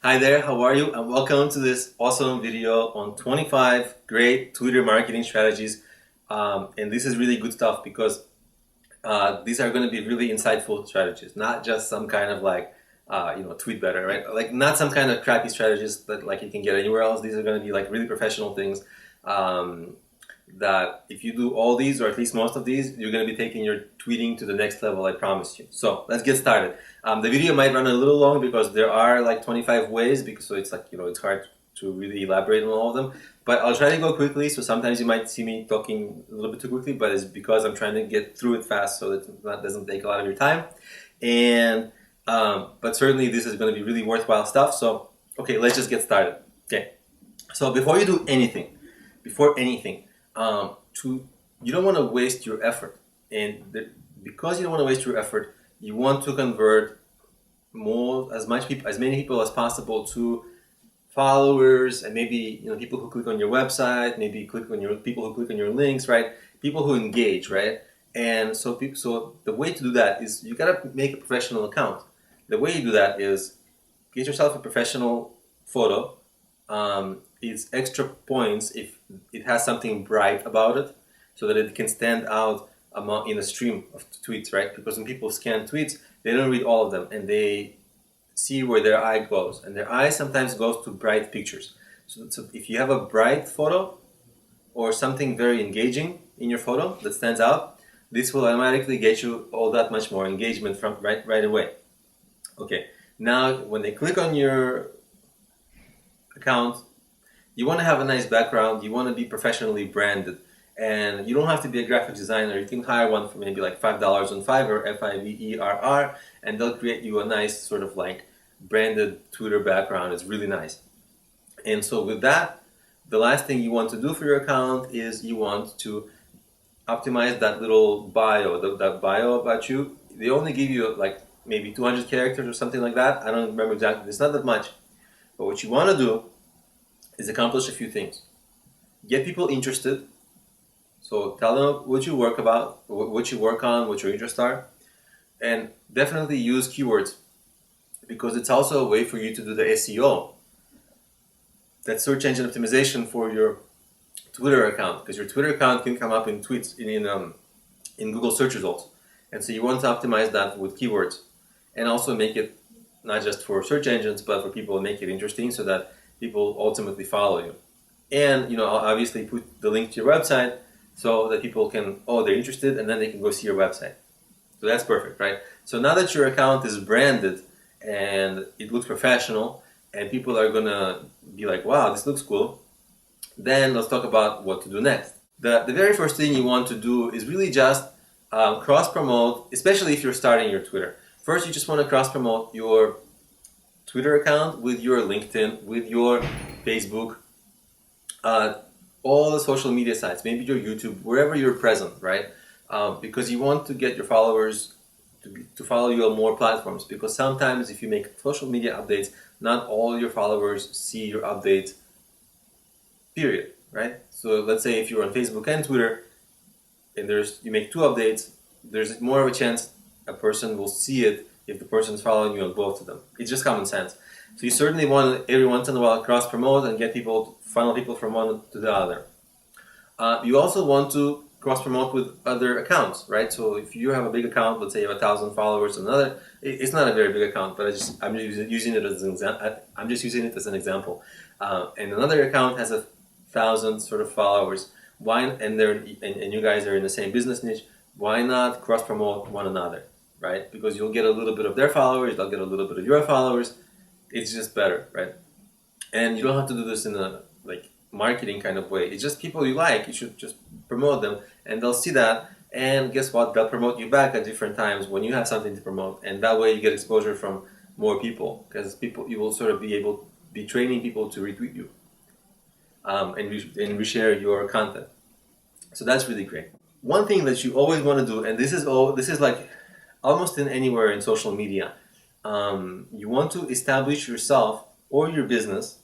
Hi there, how are you? And welcome to this awesome video on 25 great Twitter marketing strategies. And this is really good stuff because these are going to be really insightful strategies, not just some kind of tweet better, right? Like not some kind of crappy strategies that like you can get anywhere else. These are going to be like really professional things that if you do all these, or at least most of these, you're going to be taking your tweeting to the next level, I promise you. So let's get started. The video might run a little long because there are like 25 ways, because so it's like, it's hard to really elaborate on all of them. But I'll try to go quickly, so sometimes you might see me talking a little bit too quickly, but it's because I'm trying to get through it fast so that doesn't take a lot of your time. And but certainly this is going to be really worthwhile stuff. So okay, let's just get started. Okay, so before anything, you don't want to waste your effort, and because you don't want to waste your effort, you want to convert as many people as possible to followers, and maybe people who click on your website, maybe people who click on your links, right? People who engage, right? And so the way to do that is you gotta make a professional account. The way you do that is get yourself a professional photo. It's extra points if it has something bright about it, so that it can stand out in a stream of tweets, right? Because when people scan tweets, they don't read all of them, and they see where their eye goes, and their eye sometimes goes to bright pictures. So if you have a bright photo or something very engaging in your photo that stands out, this will automatically get you all that much more engagement from right away. Okay, now when they click on your account, you want to have a nice background, you want to be professionally branded, and you don't have to be a graphic designer. You can hire one for maybe like $5 on Fiverr, Fiverr, and they'll create you a nice sort of like branded Twitter background. It's really nice. And so with that, the last thing you want to do for your account is you want to optimize that little bio, that bio about you. They only give you like maybe 200 characters or something like that. I don't remember exactly. It's not that much. But what you want to do is accomplish a few things. Get people interested. So tell them what you work on, what your interests are, and definitely use keywords, because it's also a way for you to do the SEO, that search engine optimization for your Twitter account, because your Twitter account can come up in tweets in Google search results, and so you want to optimize that with keywords, and also make it not just for search engines but for people, make it interesting so that people ultimately follow you. And obviously put the link to your website so that people can, they're interested, and then they can go see your website. So that's perfect, right? So now that your account is branded and it looks professional and people are gonna be like, wow, this looks cool, then let's talk about what to do next. The very first thing you want to do is really just cross-promote, especially if you're starting your Twitter. First, you just want to cross-promote your Twitter account with your LinkedIn, with your Facebook, all the social media sites, maybe your YouTube, wherever you're present, right? Because you want to get your followers to follow you on more platforms, because sometimes if you make social media updates, not all your followers see your updates, period, right? So let's say if you're on Facebook and Twitter, and you make two updates, there's more of a chance a person will see it if the person's following you on both of them. It's just common sense. So you certainly want to, every once in a while, cross-promote and funnel people from one to the other. You also want to cross-promote with other accounts, right? So if you have a big account, let's say you have 1,000 followers, it's not a very big account, but I'm just using it as an example. And another account has 1,000 sort of followers. And you guys are in the same business niche. Why not cross-promote one another, right? Because you'll get a little bit of their followers, they'll get a little bit of your followers. It's just better, right? And you don't have to do this in a marketing kind of way. It's just people you like. You should just promote them, and they'll see that. And guess what? They'll promote you back at different times when you have something to promote, and that way you get exposure from more people, because you will sort of be training people to retweet you and reshare your content. So that's really great. One thing that you always want to do, and this is like almost anywhere in social media, you want to establish yourself or your business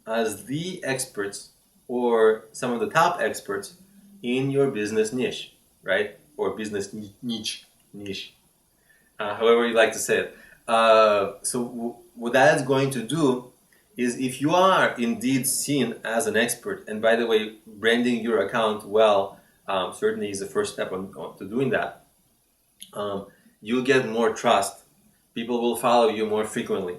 as the experts or some of the top experts in your business niche, right? Or business niche, however you like to say it. What that is going to do is, if you are indeed seen as an expert, and by the way, branding your account well certainly is the first step on to doing that. You'll get more trust. People will follow you more frequently.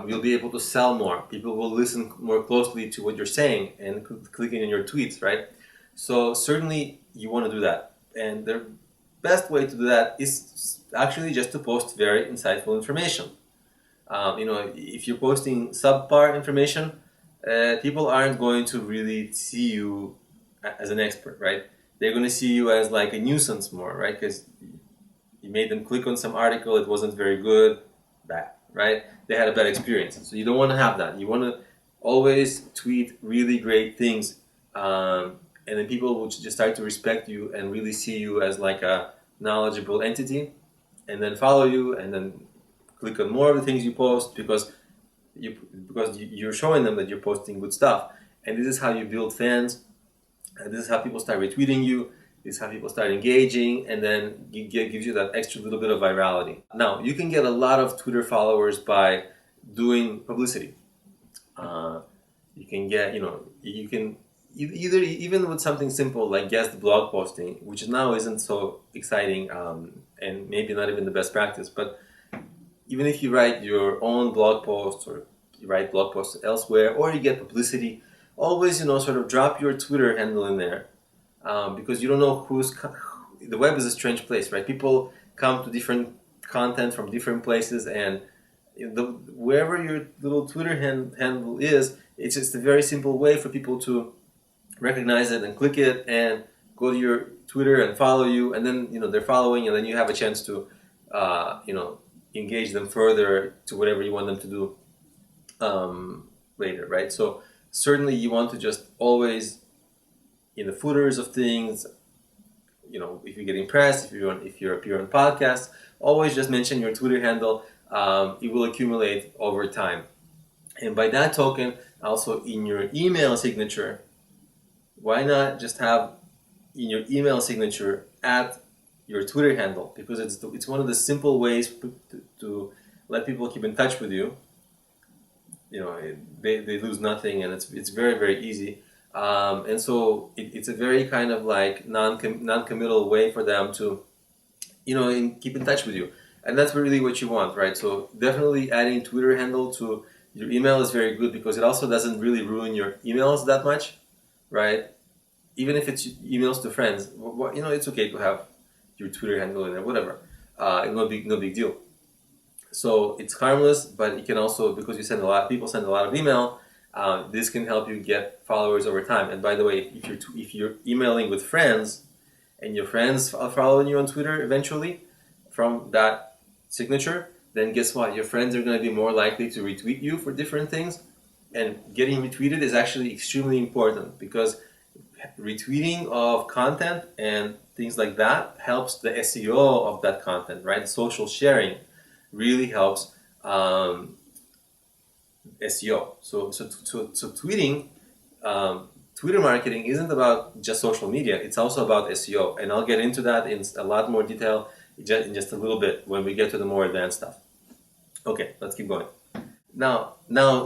You'll be able to sell more. People will listen more closely to what you're saying and clicking on your tweets, right? So certainly you want to do that. And the best way to do that is actually just to post very insightful information. If you're posting subpar information, people aren't going to really see you as an expert, right? They're going to see you as like a nuisance more, right? Because you made them click on some article, it wasn't very good, bad, right? They had a bad experience. So you don't want to have that. You want to always tweet really great things, and then people will just start to respect you and really see you as like a knowledgeable entity, and then follow you, and then click on more of the things you post because you're showing them that you're posting good stuff. And this is how you build fans, and this is how people start retweeting you. This is how people start engaging, and then gives you that extra little bit of virality. Now, you can get a lot of Twitter followers by doing publicity. You can get, you can either, even with something simple like guest blog posting, which now isn't so exciting, and maybe not even the best practice, but even if you write your own blog posts, or you write blog posts elsewhere, or you get publicity, always, sort of drop your Twitter handle in there, because you don't know the web is a strange place, right? People come to different content from different places, and wherever your little Twitter handle is, it's just a very simple way for people to recognize it and click it and go to your Twitter and follow you, and then they're following, and then you have a chance to engage them further to whatever you want them to do later, right? So certainly you want to just always, in the footers of things, if you get impressed, if you appear on podcasts, always just mention your Twitter handle. It will accumulate over time. And by that token, also in your email signature, why not just have in your email signature at your Twitter handle? Because it's one of the simple ways to let people keep in touch with you. They lose nothing, and it's very, very easy. And so it's a very kind of like non-committal way for them to, keep in touch with you. And that's really what you want, right? So definitely adding Twitter handle to your email is very good, because it also doesn't really ruin your emails that much, right? Even if it's emails to friends, it's okay to have your Twitter handle in there, whatever. No big deal. So it's harmless, but it can also, because people send a lot of email, this can help you get followers over time. And by the way, if you're emailing with friends, and your friends are following you on Twitter eventually from that signature, then guess what? Your friends are going to be more likely to retweet you for different things. And getting retweeted is actually extremely important, because retweeting of content and things like that helps the SEO of that content, right? Social sharing really helps SEO. So tweeting, Twitter marketing isn't about just social media. It's also about SEO, and I'll get into that in a lot more detail in just a little bit when we get to the more advanced stuff. Okay, let's keep going. Now,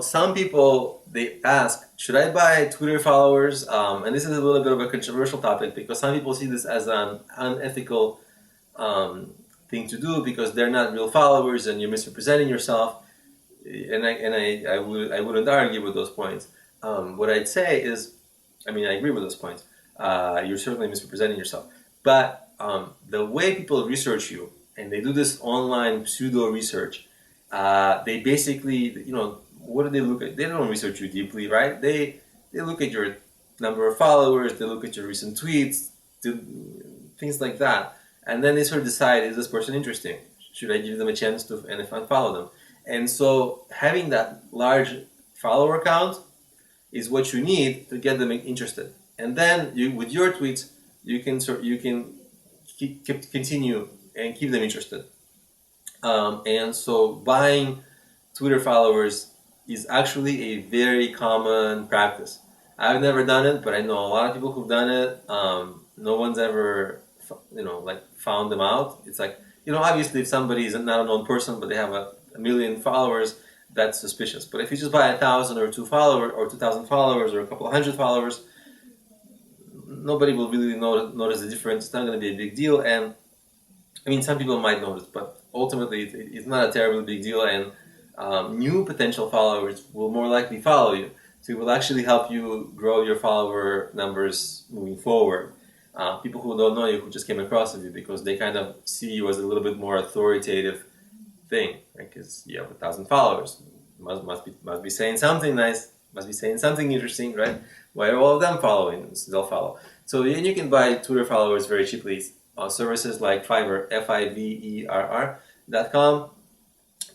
some people, they ask, should I buy Twitter followers? And this is a little bit of a controversial topic, because some people see this as an unethical thing to do, because they're not real followers and you're misrepresenting yourself. And I wouldn't argue with those points. What I'd say is, I agree with those points. You're certainly misrepresenting yourself. But the way people research you, and they do this online pseudo research, they basically, what do they look at? They don't research you deeply, right? They look at your number of followers, they look at your recent tweets, things like that. And then they sort of decide, is this person interesting? Should I give them a chance to unfollow them? And so having that large follower count is what you need to get them interested. And then with your tweets, you can continue and keep them interested. And so buying Twitter followers is actually a very common practice. I've never done it, but I know a lot of people who've done it. No one's ever, found them out. It's like, obviously if somebody is not a known person, but they have a a million followers, that's suspicious. But if you just buy 1,000 or 2,000 followers or a couple of hundred followers, nobody will really notice the difference. It's not going to be a big deal. And I mean, some people might notice, but ultimately it's not a terribly big deal. And new potential followers will more likely follow you. So it will actually help you grow your follower numbers moving forward. People who don't know you, who just came across you, because they kind of see you as a little bit more authoritative thing, because you have 1,000 followers, must be saying something nice, must be saying something interesting, right? Why are all of them following? So they'll follow. So you can buy Twitter followers very cheaply on services like Fiverr, Fiverr.com.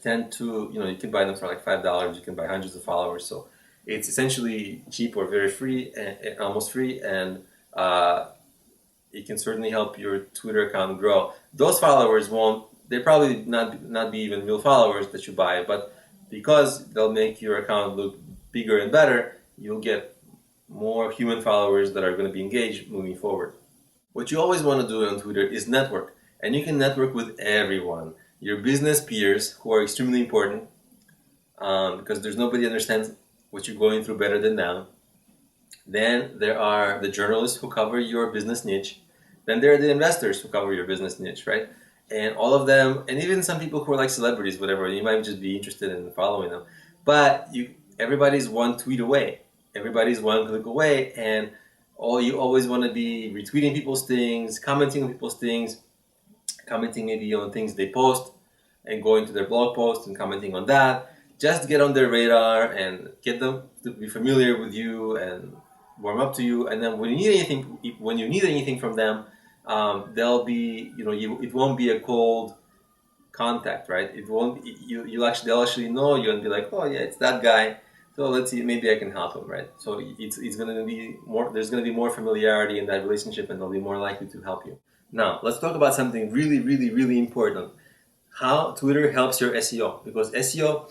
Tend to, you can buy them for like $5. You can buy hundreds of followers. So it's essentially cheap or very free, and almost free, and it can certainly help your Twitter account grow. Those followers they're probably not be even real followers that you buy, but because they'll make your account look bigger and better, you'll get more human followers that are going to be engaged moving forward. What you always want to do on Twitter is network, and you can network with everyone. Your business peers, who are extremely important, because there's nobody understands what you're going through better than them. Then there are the journalists who cover your business niche. Then there are the investors who cover your business niche, right? And all of them, and even some people who are like celebrities, whatever, you might just be interested in following them. But everybody's one tweet away. Everybody's one click away, and you always want to be retweeting people's things, commenting on people's things, commenting maybe on things they post, and going to their blog post and commenting on that. Just get on their radar and get them to be familiar with you and warm up to you. And then when you need anything from them, they'll be, it won't be a cold contact, right? It won't. They'll actually know you and be like, oh yeah, it's that guy. So let's see, maybe I can help him, right? So it's going to be more. There's going to be more familiarity in that relationship, and they'll be more likely to help you. Now let's talk about something really, really, really important: how Twitter helps your SEO. Because SEO,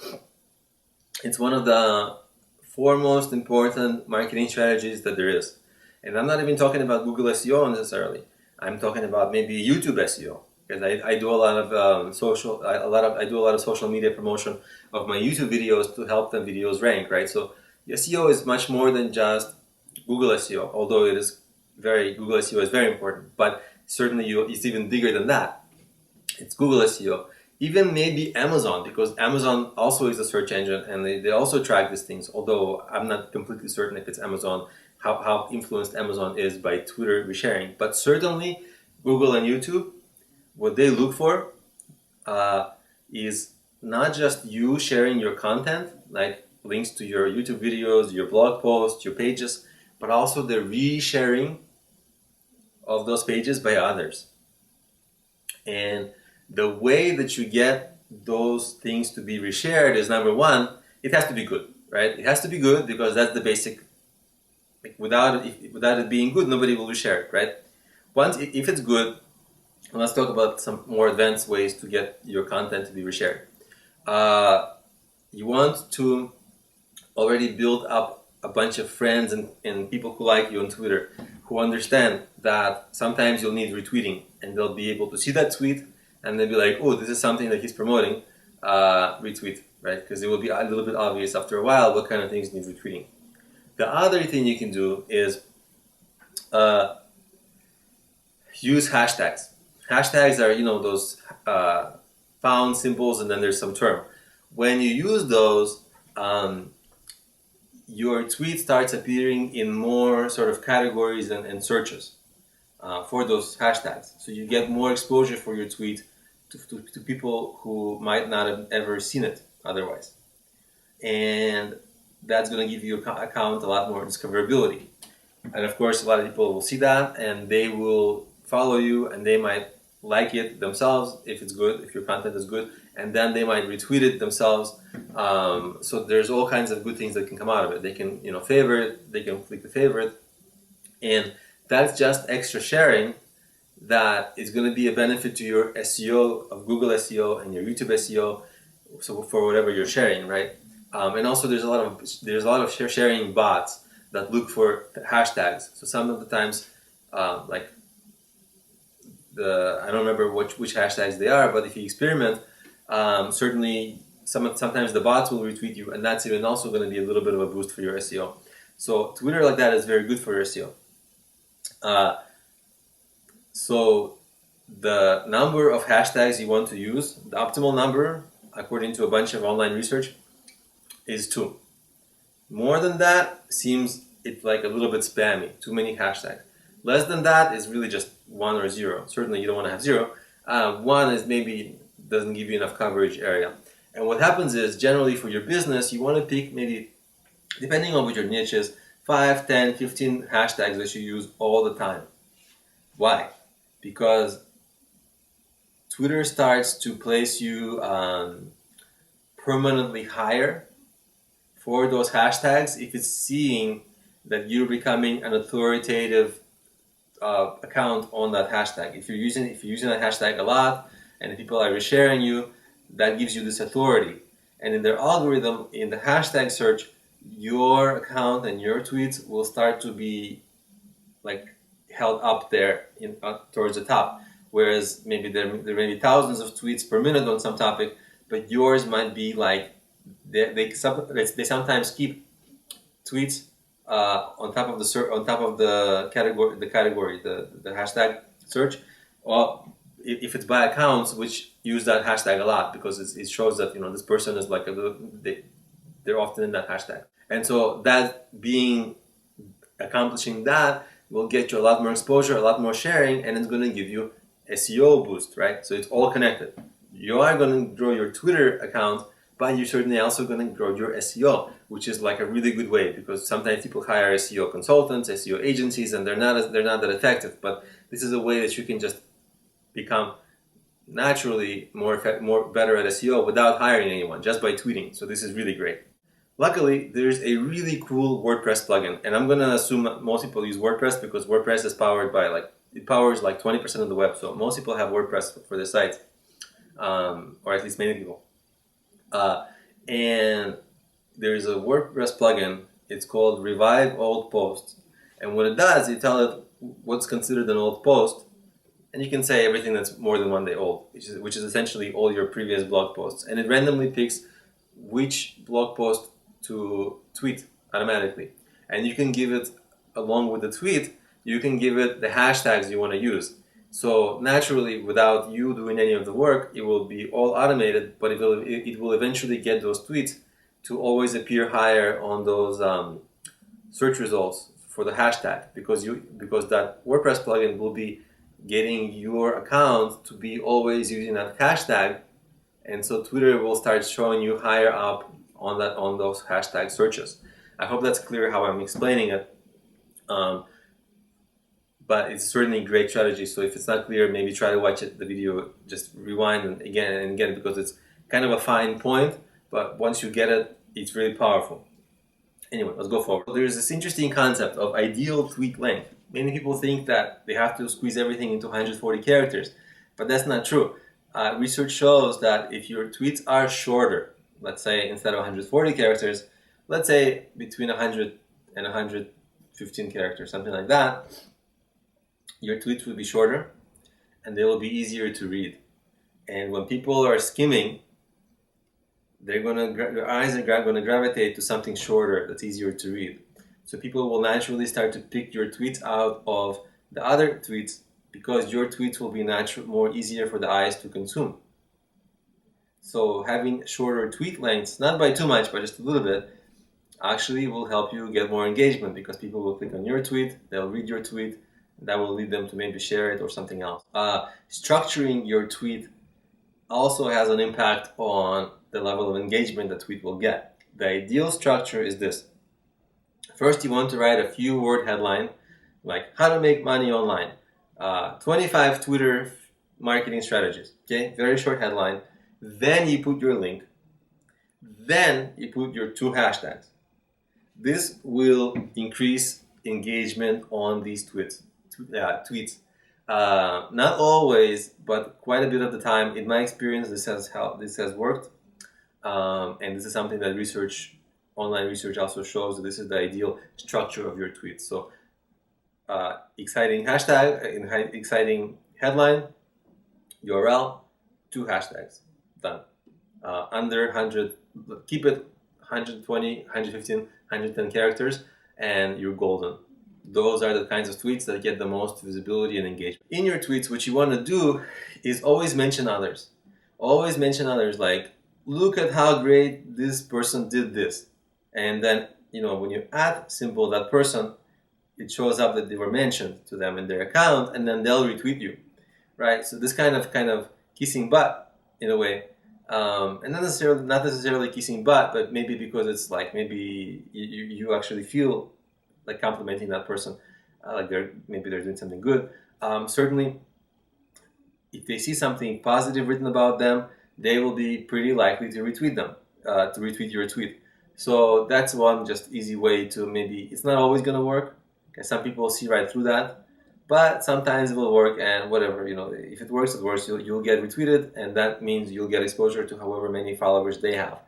it's one of the foremost important marketing strategies that there is. And I'm not even talking about Google SEO necessarily. I'm talking about maybe YouTube SEO, because I do a lot of social media promotion of my YouTube videos to help them videos rank, right? So SEO is much more than just Google SEO, although Google SEO is very important, but certainly it's even bigger than that. It's Google SEO. Even maybe Amazon, because Amazon also is a search engine, and they also track these things, although I'm not completely certain if it's Amazon, how influenced Amazon is by Twitter resharing. But certainly Google and YouTube, what they look for is not just you sharing your content, like links to your YouTube videos, your blog posts, your pages, but also the resharing of those pages by others. And the way that you get those things to be reshared is, number one, it has to be good, right? It has to be good, because that's the basic. Without it being good, nobody will reshare it, right? If it's good, let's talk about some more advanced ways to get your content to be reshared. You want to already build up a bunch of friends and people who like you on Twitter, who understand that sometimes you'll need retweeting, and they'll be able to see that tweet and they'll be like, oh, this is something that he's promoting, retweet, right? Because it will be a little bit obvious after a while what kind of things need retweeting. The other thing you can do is use hashtags. Hashtags are, those found symbols, and then there's some term. When you use those, your tweet starts appearing in more sort of categories and searches for those hashtags. So you get more exposure for your tweet to people who might not have ever seen it otherwise. And that's going to give your account a lot more discoverability. And of course, a lot of people will see that, and they will follow you, and they might like it themselves if it's good, if your content is good, and then they might retweet it themselves. So there's all kinds of good things that can come out of it. They can, favorite, they can click the favorite, and that's just extra sharing that is going to be a benefit to your SEO of Google SEO and your YouTube SEO. So for whatever you're sharing, right? And also there's a lot of sharing bots that look for hashtags. So some of the times, I don't remember which hashtags they are, but if you experiment, certainly sometimes the bots will retweet you, and that's even also going to be a little bit of a boost for your SEO. So Twitter like that is very good for your SEO. So the number of hashtags you want to use, the optimal number, according to a bunch of online research, is 2. More than that seems it's like a little bit spammy, too many hashtags. Less than that is really just 1 or 0. Certainly you don't want to have 0. 1 is maybe doesn't give you enough coverage area. And what happens is, generally for your business, you want to pick maybe, depending on what your niche is, 5, 10, 15 hashtags that you use all the time. Why? Because Twitter starts to place you permanently higher for those hashtags if it's seeing that you're becoming an authoritative account on that hashtag. If you're using that hashtag a lot and people are resharing you, that gives you this authority. And in their algorithm, in the hashtag search, your account and your tweets will start to be like held up there towards the top. Whereas maybe there may be thousands of tweets per minute on some topic, but yours might be like they sometimes keep tweets on top of the category, the hashtag search, or if it's by accounts which use that hashtag a lot, because it shows that this person is like they're often in that hashtag, and so that accomplishing that will get you a lot more exposure, a lot more sharing, and it's going to give you SEO boost, right? So it's all connected. You are going to grow your Twitter account, but you're certainly also going to grow your SEO, which is like a really good way, because sometimes people hire SEO consultants, SEO agencies, and they're not that effective. But this is a way that you can just become naturally better at SEO without hiring anyone, just by tweeting. So this is really great. Luckily, there's a really cool WordPress plugin, and I'm gonna assume that most people use WordPress because WordPress is powered by it powers like 20% of the web. So most people have WordPress for their sites, or at least many people. And there's a WordPress plugin. It's called Revive Old Posts, and what it does, you tell it what's considered an old post, and you can say everything that's more than 1 day old, which is essentially all your previous blog posts, and it randomly picks which blog post to tweet automatically. And you can give it, along with the tweet, you can give it the hashtags you want to use. So naturally, without you doing any of the work, it will be all automated, but it will eventually get those tweets to always appear higher on those search results for the hashtag, because that WordPress plugin will be getting your account to be always using that hashtag, and so Twitter will start showing you higher up on those hashtag searches. I hope that's clear how I'm explaining it, but it's certainly a great strategy. So if it's not clear, maybe try to watch the video, just rewind and again, because it's kind of a fine point, but once you get it, it's really powerful. Anyway, let's go forward. There's this interesting concept of ideal tweet length. Many people think that they have to squeeze everything into 140 characters, but that's not true. Research shows that if your tweets are shorter, let's say instead of 140 characters, let's say between 100 and 115 characters, something like that, your tweets will be shorter and they will be easier to read. And when people are skimming, their eyes are going to gravitate to something shorter that's easier to read. So people will naturally start to pick your tweets out of the other tweets, because your tweets will be more easier for the eyes to consume. So having shorter tweet lengths, not by too much, but just a little bit, actually will help you get more engagement, because people will click on your tweet, they'll read your tweet, and that will lead them to maybe share it or something else. Structuring your tweet also has an impact on the level of engagement the tweet will get. The ideal structure is this. First, you want to write a few word headline, like how to make money online, 25 Twitter marketing strategies. Okay, very short headline. Then you put your link. Then you put your 2 hashtags. This will increase engagement on these tweets. Not always, but quite a bit of the time, in my experience, this has worked, and this is something that online research also shows that this is the ideal structure of your tweets. So, exciting hashtag, exciting headline, URL, 2 hashtags, done. under 100, keep it 120, 115, 110 characters, and you're golden. Those are the kinds of tweets that get the most visibility and engagement. In your tweets, what you want to do is always mention others. Always mention others, like, look at how great this person did this. And then, when you add symbol that person, it shows up that they were mentioned to them in their account, and then they'll retweet you, right? So this kind of kissing butt in a way, and not necessarily kissing butt, but maybe because it's like maybe you actually feel like complimenting that person, like maybe they're doing something good. Certainly, if they see something positive written about them, they will be pretty likely to retweet your tweet. So that's one just easy way to maybe, it's not always going to work, because some people see right through that, but sometimes it will work, and whatever, if it works, it works. You'll get retweeted, and that means you'll get exposure to however many followers they have.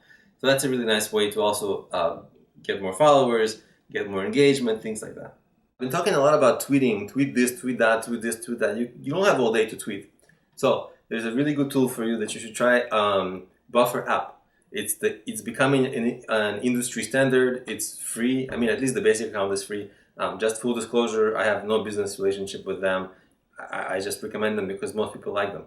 So that's a really nice way to also get more followers, get more engagement, things like that. I've been talking a lot about tweeting, tweet this, tweet that, tweet this, tweet that. You don't have all day to tweet. So there's a really good tool for you that you should try, Buffer app. It's becoming an industry standard. It's free. I mean, at least the basic account is free. Just full disclosure, I have no business relationship with them. I just recommend them because most people like them.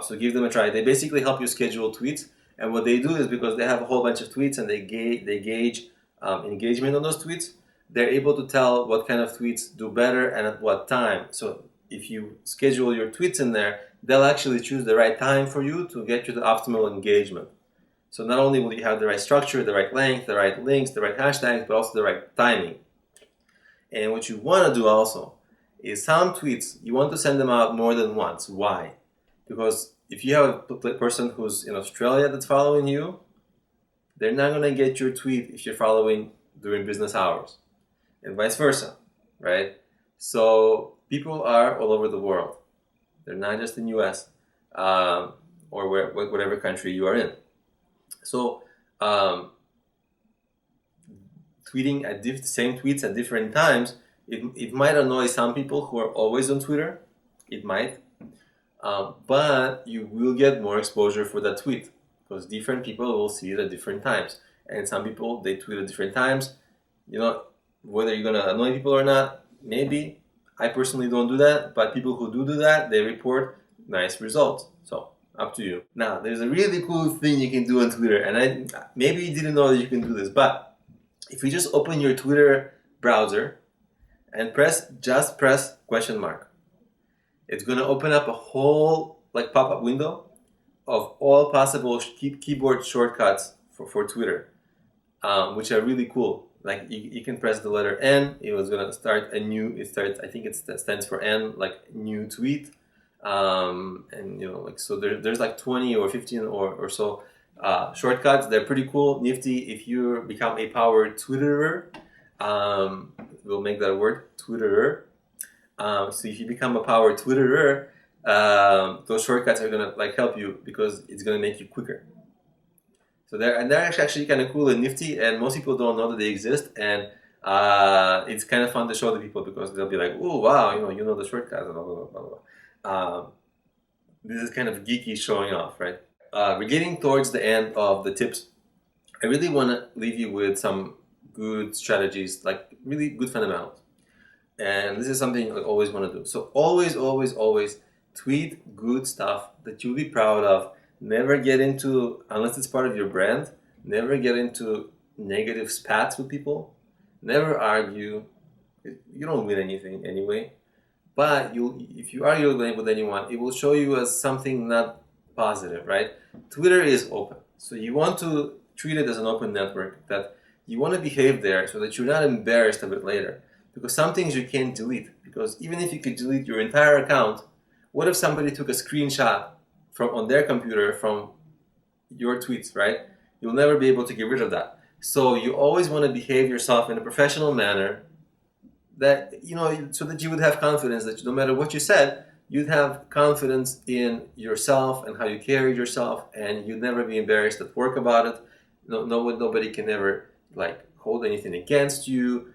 So give them a try. They basically help you schedule tweets. And what they do is, because they have a whole bunch of tweets and they gauge engagement on those tweets, they're able to tell what kind of tweets do better and at what time. So if you schedule your tweets in there, they'll actually choose the right time for you to get you the optimal engagement. So not only will you have the right structure, the right length, the right links, the right hashtags, but also the right timing. And what you want to do also is some tweets, you want to send them out more than once. Why? Because if you have a person who's in Australia that's following you, they're not going to get your tweet if you're following during business hours, and vice versa, right? So people are all over the world. They're not just in US or whatever country you are in. So tweeting at same tweets at different times, it might annoy some people who are always on Twitter. It might. But you will get more exposure for that tweet, because different people will see it at different times. And some people, they tweet at different times. Whether you're going to annoy people or not, maybe. I personally don't do that, but people who do that, they report nice results. So up to you. Now, there's a really cool thing you can do on Twitter, and maybe you didn't know that you can do this, but if you just open your Twitter browser and press question mark, it's going to open up a whole pop-up window of all possible keyboard shortcuts for Twitter, which are really cool. Like you can press the letter N. It was going to start a new. I think it stands for N, like new tweet. And so there's like 20 or 15 or so shortcuts. They're pretty cool, nifty. If you become a power Twitterer, we'll make that a word, Twitterer. So if you become a power Twitterer, those shortcuts are gonna help you, because it's gonna make you quicker. So they're actually kind of cool and nifty, and most people don't know that they exist. And it's kind of fun to show to people, because they'll be like, "Oh wow, you know the shortcuts," and blah blah blah blah. This is kind of geeky showing off, right? We're getting towards the end of the tips. I really want to leave you with some good strategies, like really good fundamentals. And this is something I always want to do. So always, always, always tweet good stuff that you'll be proud of. Never get into, unless it's part of your brand, never get into negative spats with people. Never argue. You don't win anything anyway. But if you argue with anyone, it will show you as something not positive, right? Twitter is open. So you want to treat it as an open network, that you want to behave there so that you're not embarrassed of it later. Because some things you can't delete. Because even if you could delete your entire account, what if somebody took a screenshot on their computer from your tweets, right? You'll never be able to get rid of that. So you always want to behave yourself in a professional manner, that so that you would have confidence that no matter what you said, you'd have confidence in yourself and how you carried yourself, and you'd never be embarrassed at work about it. Nobody can ever hold anything against you.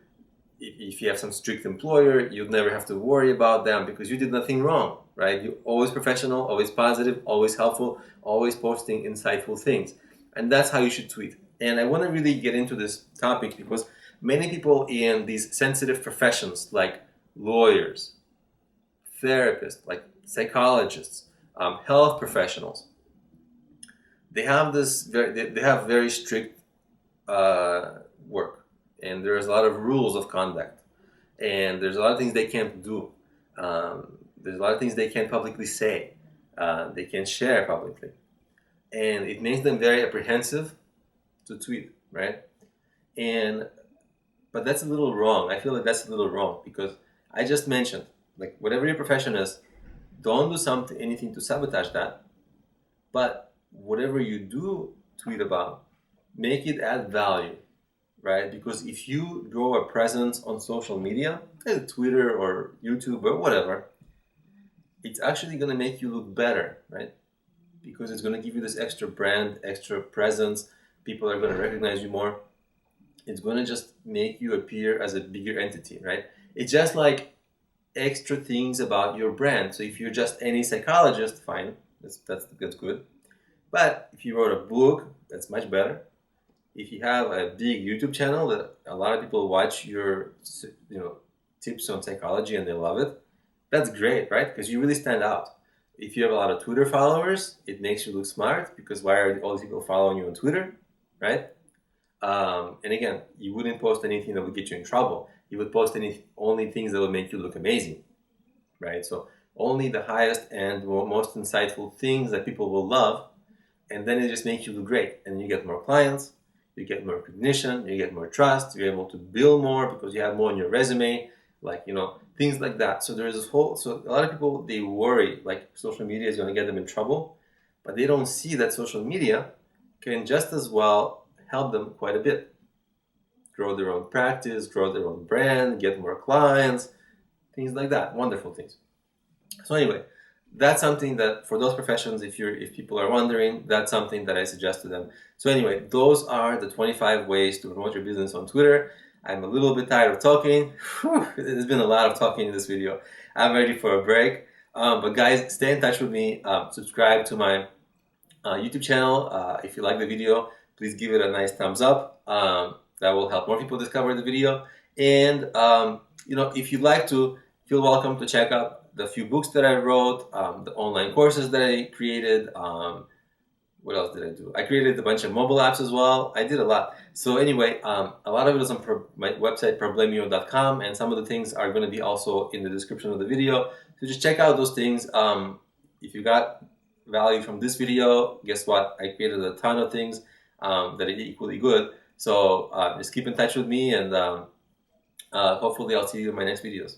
if you have some strict employer, you'd never have to worry about them because you did nothing wrong, right? You're always professional, always positive, always helpful, always posting insightful things. And that's how you should tweet. And I want to really get into this topic because many people in these sensitive professions like lawyers, therapists, like psychologists, health professionals, they have they have very strict work, and there's a lot of rules of conduct, and there's a lot of things they can't do. There's a lot of things they can't publicly say. They can't share publicly, and it makes them very apprehensive to tweet, right? And but that's a little wrong. I feel like that's a little wrong because I just mentioned, like, whatever your profession is, don't do anything to sabotage that. But whatever you do tweet about, make it add value, right? Because if you grow a presence on social media, like Twitter or YouTube or whatever, it's actually going to make you look better, right? Because it's going to give you this extra brand, extra presence. People are going to recognize you more. It's going to just make you appear as a bigger entity, right? It's just like extra things about your brand. So if you're just any psychologist, fine, that's good. But if you wrote a book, that's much better. If you have a big YouTube channel that a lot of people watch your, tips on psychology and they love it, that's great, right? Because you really stand out. If you have a lot of Twitter followers, it makes you look smart because why are all these people following you on Twitter, right? And again, you wouldn't post anything that would get you in trouble. You would post only things that would make you look amazing, right? So only the highest and most insightful things that people will love, and then it just makes you look great. And you get more clients, you get more recognition, you get more trust, you're able to bill more because you have more on your resume, like, things like that. So there's so a lot of people, they worry like social media is going to get them in trouble, but they don't see that social media can just as well help them quite a bit. Grow their own practice, grow their own brand, get more clients, things like that. Wonderful things. So anyway, that's something that for those professions, if people are wondering, that's something that I suggest to them. So anyway, those are the 25 ways to promote your business on Twitter. I'm a little bit tired of talking. There's been a lot of talking in this video. I'm ready for a break. But guys, stay in touch with me. Subscribe to my YouTube channel. If you like the video, please give it a nice thumbs up. That will help more people discover the video. And if you'd like to, feel welcome to check out the few books that I wrote, the online courses that I created. What else did I do? I created a bunch of mobile apps as well. I did a lot. So anyway, a lot of it is on my website, problemio.com, and some of the things are going to be also in the description of the video. So just check out those things. If you got value from this video, guess what? I created a ton of things that are equally good. So just keep in touch with me, and hopefully I'll see you in my next videos.